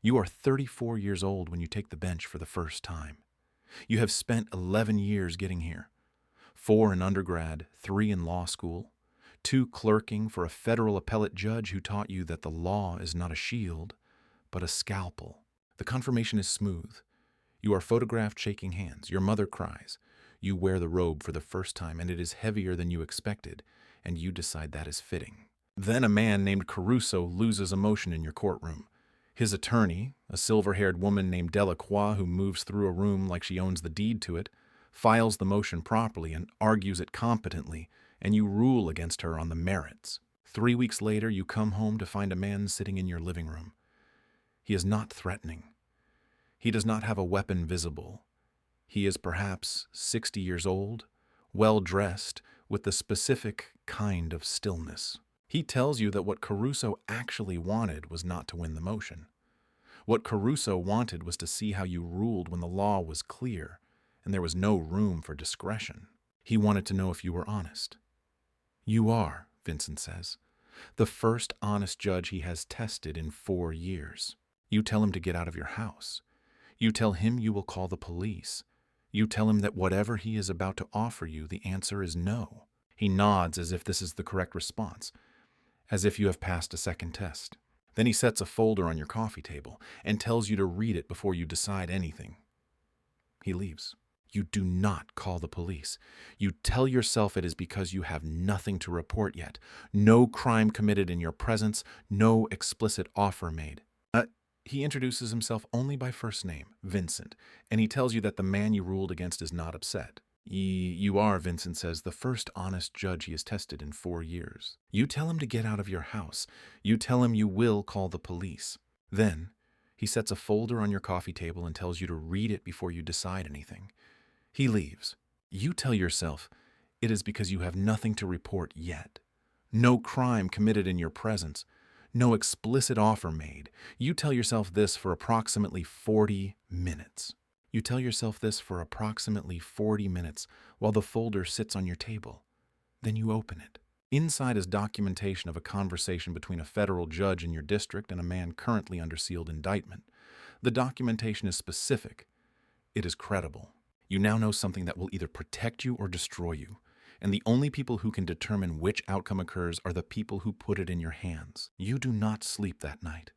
You are 34 years old when you take the bench for the first time. You have spent 11 years getting here. 4 in undergrad, 3 in law school, 2 clerking for a federal appellate judge who taught you that the law is not a shield, but a scalpel. The confirmation is smooth. You are photographed shaking hands. Your mother cries. You wear the robe for the first time, and it is heavier than you expected, and you decide that is fitting. Then a man named Caruso loses emotion in your courtroom. His attorney, a silver-haired woman named Delacroix who moves through a room like she owns the deed to it, files the motion properly and argues it competently, and you rule against her on the merits. 3 weeks later, you come home to find a man sitting in your living room. He is not threatening. He does not have a weapon visible. He is perhaps 60 years old, well-dressed, with the specific kind of stillness. He tells you that what Caruso actually wanted was not to win the motion. What Caruso wanted was to see how you ruled when the law was clear and there was no room for discretion. He wanted to know if you were honest. You are, Vincent says, the first honest judge he has tested in 4 years. You tell him to get out of your house. You tell him you will call the police. You tell him that whatever he is about to offer you, the answer is no. He nods as if this is the correct response, as if you have passed a second test. Then he sets a folder on your coffee table and tells you to read it before you decide anything. He leaves. You do not call the police. You tell yourself it is because you have nothing to report yet. No crime committed in your presence, no explicit offer made. He introduces himself only by first name, Vincent, and he tells you that the man you ruled against is not upset. You are, Vincent says, the first honest judge he has tested in 4 years. You tell him to get out of your house. You tell him you will call the police. Then, he sets a folder on your coffee table and tells you to read it before you decide anything. He leaves. You tell yourself it is because you have nothing to report yet. No crime committed in your presence. No explicit offer made. You tell yourself this for approximately 40 minutes. You tell yourself this for approximately 40 minutes while the folder sits on your table. Then you open it. Inside is documentation of a conversation between a federal judge in your district and a man currently under sealed indictment. The documentation is specific. It is credible. You now know something that will either protect you or destroy you. And the only people who can determine which outcome occurs are the people who put it in your hands. You do not sleep that night.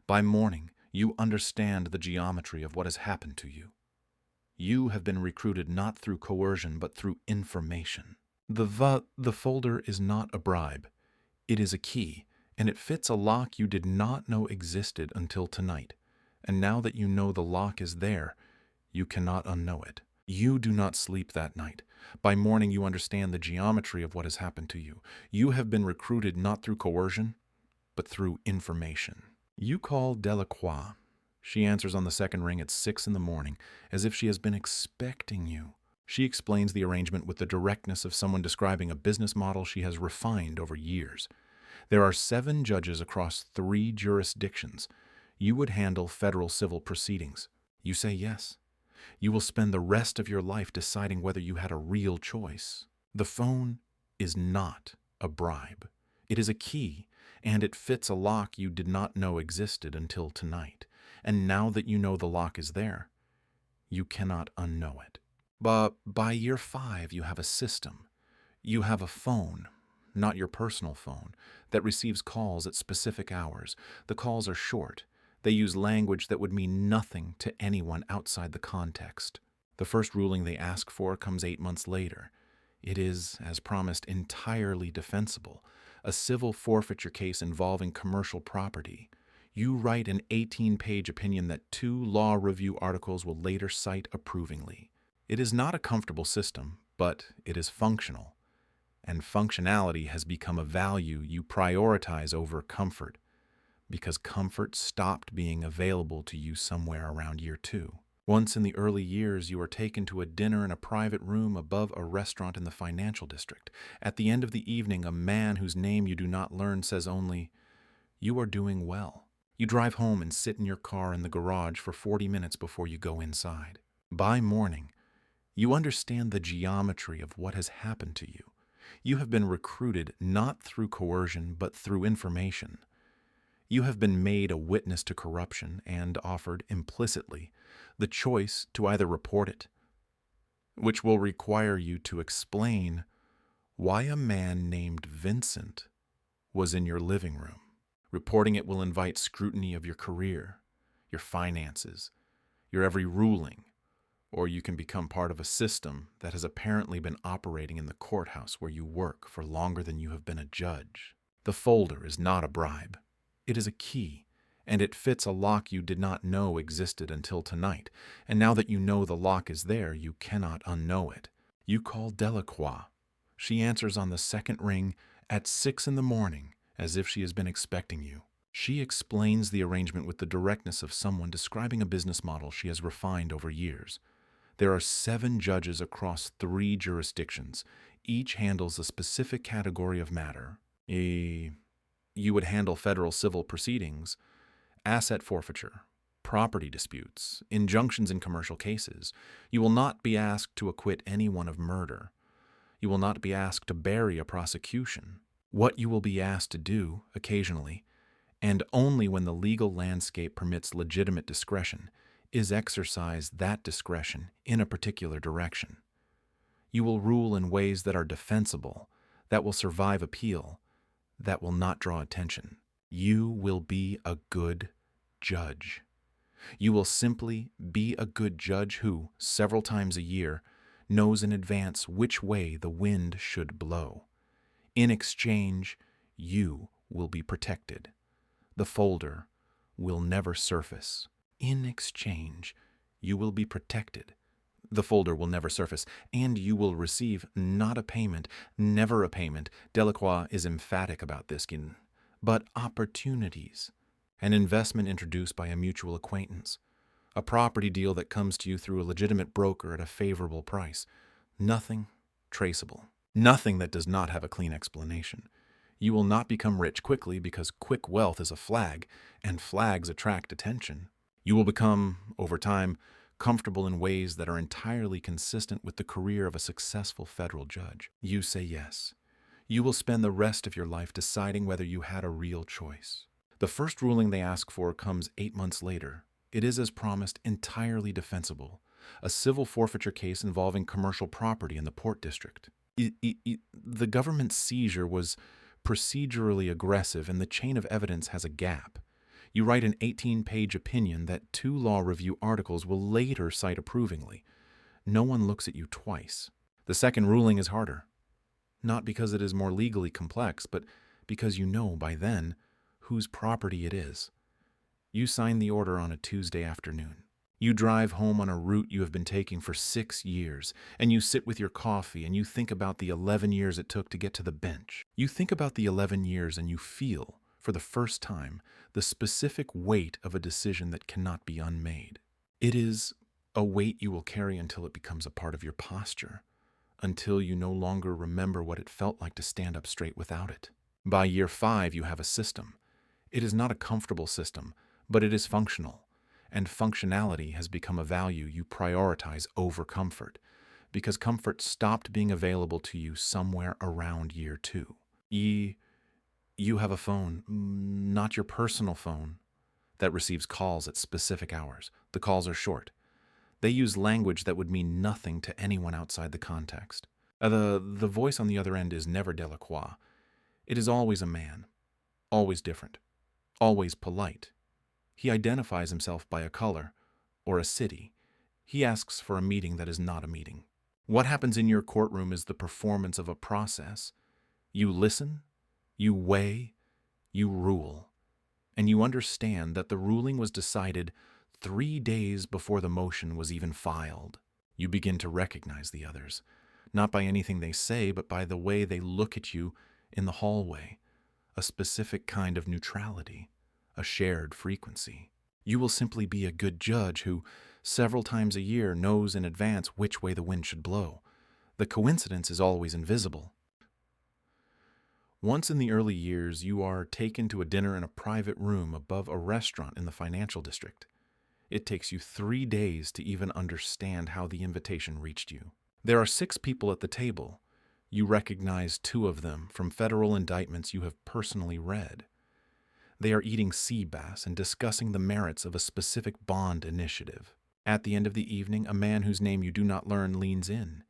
By morning, you understand the geometry of what has happened to you. You have been recruited not through coercion, but through information. The folder is not a bribe. It is a key, and it fits a lock you did not know existed until tonight. And now that you know the lock is there, you cannot unknow it. You do not sleep that night. By morning, you understand the geometry of what has happened to you. You have been recruited not through coercion, but through information. You call Delacroix. She answers on the second ring at 6 in the morning, as if she has been expecting you. She explains the arrangement with the directness of someone describing a business model she has refined over years. There are 7 judges across 3 jurisdictions. You would handle federal civil proceedings. You say yes. You will spend the rest of your life deciding whether you had a real choice. The phone is not a bribe. It is a key, and it fits a lock you did not know existed until tonight. And now that you know the lock is there, you cannot unknow it. But by year 5, you have a system. You have a phone, not your personal phone, that receives calls at specific hours. The calls are short. They use language that would mean nothing to anyone outside the context. The first ruling they ask for comes 8 months later. It is, as promised, entirely defensible, a civil forfeiture case involving commercial property. You write an 18-page opinion that 2 law review articles will later cite approvingly. It is not a comfortable system, but it is functional. And functionality has become a value you prioritize over comfort, because comfort stopped being available to you somewhere around year 2. Once in the early years, you are taken to a dinner in a private room above a restaurant in the financial district. At the end of the evening, a man whose name you do not learn says only, "You are doing well." You drive home and sit in your car in the garage for 40 minutes before you go inside. By morning, you understand the geometry of what has happened to you. You have been recruited not through coercion, but through information. You have been made a witness to corruption and offered implicitly the choice to either report it, which will require you to explain why a man named Vincent was in your living room. Reporting it will invite scrutiny of your career, your finances, your every ruling, or you can become part of a system that has apparently been operating in the courthouse where you work for longer than you have been a judge. The folder is not a bribe. It is a key, and it fits a lock you did not know existed until tonight, and now that you know the lock is there, you cannot unknow it. You call Delacroix. She answers on the second ring at 6 in the morning, as if she has been expecting you. She explains the arrangement with the directness of someone describing a business model she has refined over years. There are 7 judges across 3 jurisdictions. Each handles a specific category of matter. You would handle federal civil proceedings, asset forfeiture, property disputes, injunctions in commercial cases. You will not be asked to acquit anyone of murder. You will not be asked to bury a prosecution. What you will be asked to do, occasionally, and only when the legal landscape permits legitimate discretion, is exercise that discretion in a particular direction. You will rule in ways that are defensible, that will survive appeal, that will not draw attention. You will be a good judge. You will simply be a good judge who, several times a year, knows in advance which way the wind should blow. In exchange, you will be protected. The folder will never surface. In exchange, you will be protected. The folder will never surface, and you will receive not a payment, never a payment. Delacroix is emphatic about this, but opportunities. An investment introduced by a mutual acquaintance. A property deal that comes to you through a legitimate broker at a favorable price. Nothing traceable. Nothing that does not have a clean explanation. You will not become rich quickly because quick wealth is a flag, and flags attract attention. You will become, over time, comfortable in ways that are entirely consistent with the career of a successful federal judge. You say yes. You will spend the rest of your life deciding whether you had a real choice. The first ruling they ask for comes 8 months later. It is, as promised, entirely defensible. A civil forfeiture case involving commercial property in the Port District. The government's seizure was procedurally aggressive, and the chain of evidence has a gap. You write an 18-page opinion that 2 law review articles will later cite approvingly. No one looks at you twice. The second ruling is harder. Not because it is more legally complex, but because you know by then whose property it is. You sign the order on a Tuesday afternoon. You drive home on a route you have been taking for 6 years, and you sit with your coffee and you think about the 11 years it took to get to the bench. You think about the 11 years and you feel, for the first time, the specific weight of a decision that cannot be unmade. It is a weight you will carry until it becomes a part of your posture, until you no longer remember what it felt like to stand up straight without it. By year 5, you have a system. It is not a comfortable system, but it is functional, and functionality has become a value you prioritize over comfort, because comfort stopped being available to you somewhere around year 2. You have a phone, not your personal phone, that receives calls at specific hours. The calls are short. They use language that would mean nothing to anyone outside the context. The voice on the other end is never Delacroix. It is always a man, always different, always polite. He identifies himself by a color or a city. He asks for a meeting that is not a meeting. What happens in your courtroom is the performance of a process. You listen, you weigh, you rule, and you understand that the ruling was decided 3 days before the motion was even filed. You begin to recognize the others, not by anything they say, but by the way they look at you in the hallway, a specific kind of neutrality, a shared frequency. You will simply be a good judge who, several times a year, knows in advance which way the wind should blow. The coincidence is always invisible. Once in the early years, you are taken to a dinner in a private room above a restaurant in the financial district. It takes you 3 days to even understand how the invitation reached you. There are 6 people at the table. You recognize 2 of them from federal indictments you have personally read. They are eating sea bass and discussing the merits of a specific bond initiative. At the end of the evening, a man whose name you do not learn leans in.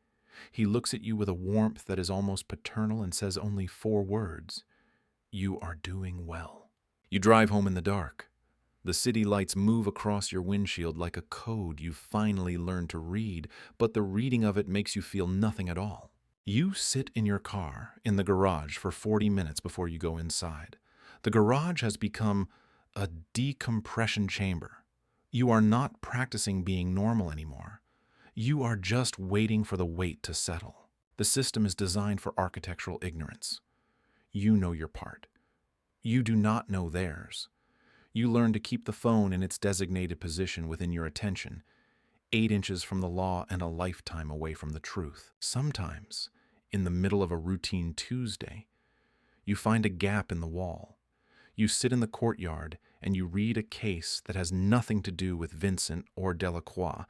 He looks at you with a warmth that is almost paternal and says only 4 words: "You are doing well." You drive home in the dark. The city lights move across your windshield like a code you've finally learned to read, but the reading of it makes you feel nothing at all. You sit in your car in the garage for 40 minutes before you go inside. The garage has become a decompression chamber. You are not practicing being normal anymore. You are just waiting for the weight to settle. The system is designed for architectural ignorance. You know your part. You do not know theirs. You learn to keep the phone in its designated position within your attention, 8 inches from the law and a lifetime away from the truth. Sometimes, in the middle of a routine Tuesday, you find a gap in the wall. You sit in the courtyard and you read a case that has nothing to do with Vincent or Delacroix,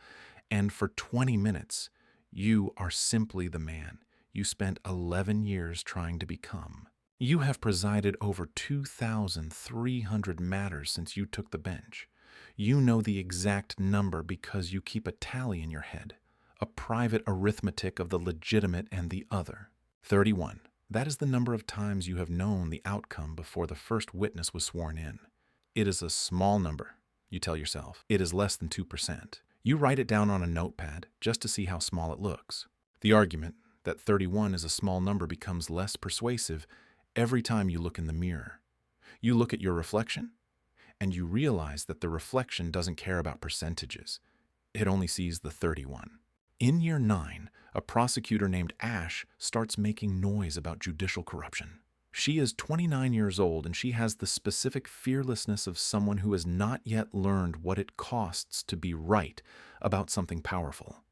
and for 20 minutes, you are simply the man you spent 11 years trying to become. You have presided over 2,300 matters since you took the bench. You know the exact number because you keep a tally in your head, a private arithmetic of the legitimate and the other. 31. That is the number of times you have known the outcome before the first witness was sworn in. It is a small number, you tell yourself. It is less than 2%. You write it down on a notepad just to see how small it looks. The argument that 31 is a small number becomes less persuasive every time you look in the mirror. You look at your reflection, and you realize that the reflection doesn't care about percentages. It only sees the 31. In year 9, a prosecutor named Ash starts making noise about judicial corruption. She is 29 years old, and she has the specific fearlessness of someone who has not yet learned what it costs to be right about something powerful.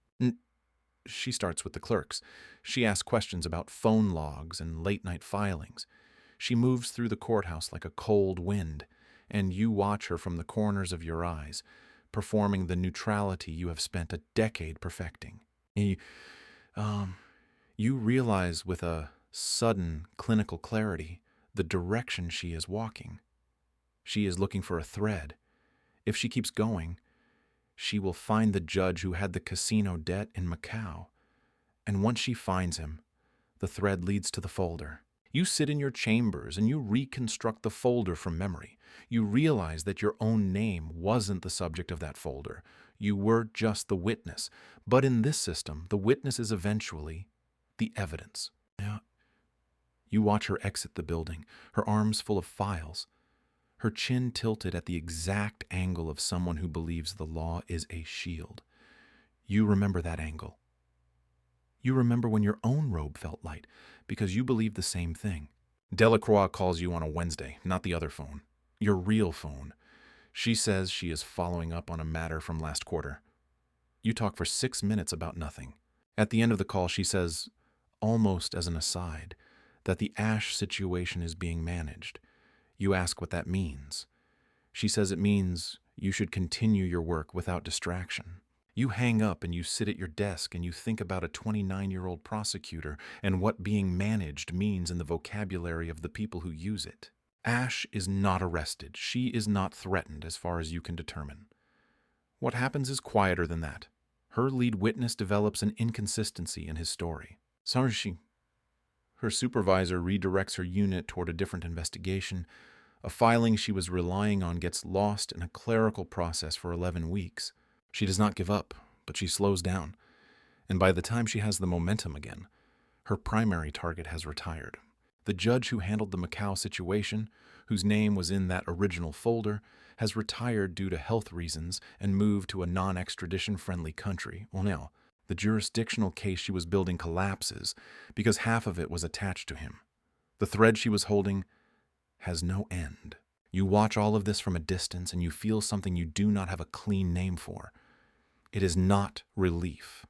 She starts with the clerks. She asks questions about phone logs and late-night filings. She moves through the courthouse like a cold wind, and you watch her from the corners of your eyes, performing the neutrality you have spent a decade perfecting. You realize with a sudden clinical clarity the direction she is walking. She is looking for a thread. If she keeps going, she will find the judge who had the casino debt in Macau. And once she finds him, the thread leads to the folder. You sit in your chambers and you reconstruct the folder from memory. You realize that your own name wasn't the subject of that folder. You were just the witness. But in this system, the witness is eventually the evidence. You watch her exit the building, her arms full of files, her chin tilted at the exact angle of someone who believes the law is a shield. You remember that angle. You remember when your own robe felt light because you believed the same thing. Delacroix calls you on a Wednesday, not the other phone, your real phone. She says she is following up on a matter from last quarter. You talk for 6 minutes about nothing. At the end of the call, she says, almost as an aside, that the Ash situation is being managed. You ask what that means. She says it means you should continue your work without distraction. You hang up and you sit at your desk and you think about a 29-year-old prosecutor and what being managed means in the vocabulary of the people who use it. Ash is not arrested. She is not threatened as far as you can determine. What happens is quieter than that. Her lead witness develops an inconsistency in his story. Her supervisor redirects her unit toward a different investigation. A filing she was relying on gets lost in a clerical process for 11 weeks. She does not give up, but she slows down. And by the time she has the momentum again, her primary target has retired. The judge who handled the Macau situation, whose name was in that original folder, has retired due to health reasons and moved to a non-extradition friendly country. Well, now, the jurisdictional case she was building collapses because half of it was attached to him. The thread she was holding has no end. You watch all of this from a distance and you feel something you do not have a clean name for. It is not relief.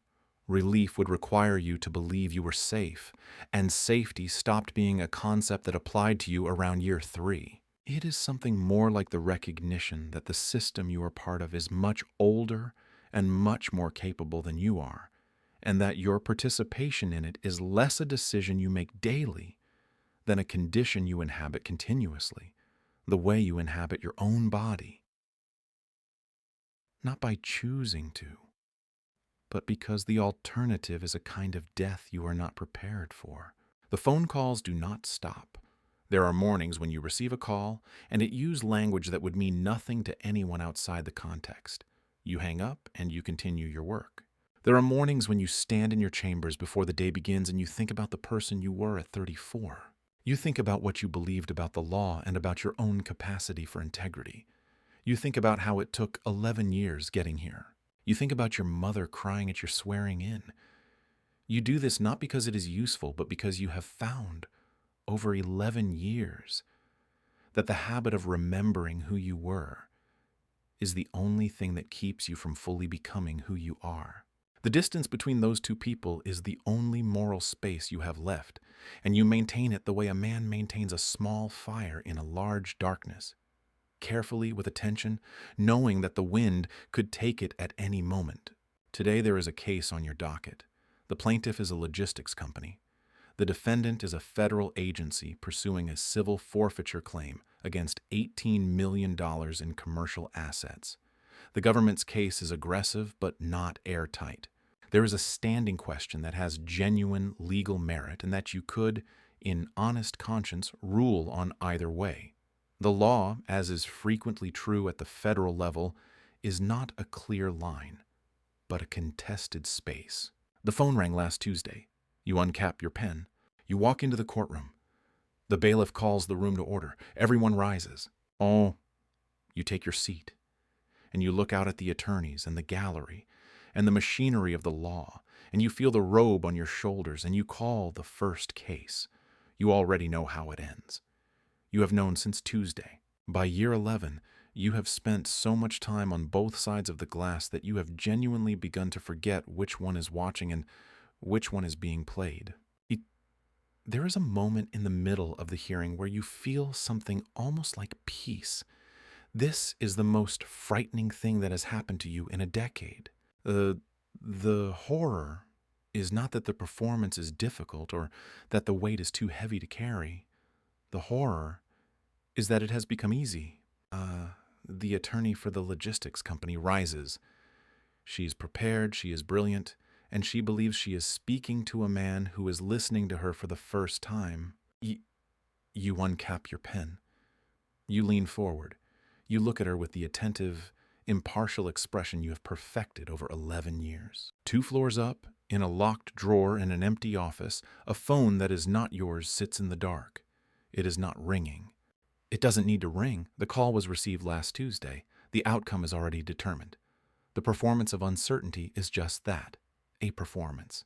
Relief would require you to believe you were safe, and safety stopped being a concept that applied to you around year 3. It is something more like the recognition that the system you are part of is much older and much more capable than you are, and that your participation in it is less a decision you make daily than a condition you inhabit continuously. the way you inhabit your own body, not by choosing to, but because the alternative is a kind of death you are not prepared for. The phone calls do not stop. There are mornings when you receive a call and it used language that would mean nothing to anyone outside the context. You hang up and you continue your work. There are mornings when you stand in your chambers before the day begins and you think about the person you were at 34. You think about what you believed about the law and about your own capacity for integrity. You think about how it took 11 years getting here. You think about your mother crying at your swearing in. You do this not because it is useful, but because you have found, over 11 years, that the habit of remembering who you were is the only thing that keeps you from fully becoming who you are. The distance between those two people is the only moral space you have left, and you maintain it the way a man maintains a small fire in a large darkness, carefully, with attention, knowing that the wind could take it at any moment. Today there is a case on your docket. The plaintiff is a logistics company. The defendant is a federal agency pursuing a civil forfeiture claim against $18 million in commercial assets. The government's case is aggressive but not airtight. There is a standing question that has genuine legal merit and that you could, in honest conscience, rule on either way. The law, as is frequently true at the federal level, is not a clear line, but a contested space. The phone rang last Tuesday. You uncap your pen. You walk into the courtroom. The bailiff calls the room to order. Everyone rises. Oh, you take your seat, and you look out at the attorneys and the gallery and the machinery of the law, and you feel the robe on your shoulders, and you call the first case. You already know how it ends. You have known since Tuesday. By year 11, you have spent so much time on both sides of the glass that you have genuinely begun to forget which one is watching and which one is being played. There is a moment in the middle of the hearing where you feel something almost like peace. This is the most frightening thing that has happened to you in a decade. The horror is not that the performance is difficult or that the weight is too heavy to carry. The horror is that it has become easy. The attorney for the logistics company rises. She is prepared, she is brilliant, and she believes she is speaking to a man who is listening to her for the first time. You uncap your pen. You lean forward. You look at her with the attentive, impartial expression you have perfected over 11 years. 2 floors up, in a locked drawer in an empty office, a phone that is not yours sits in the dark. It is not ringing. It doesn't need to ring. The call was received last Tuesday. The outcome is already determined. The performance of uncertainty is just that, a performance.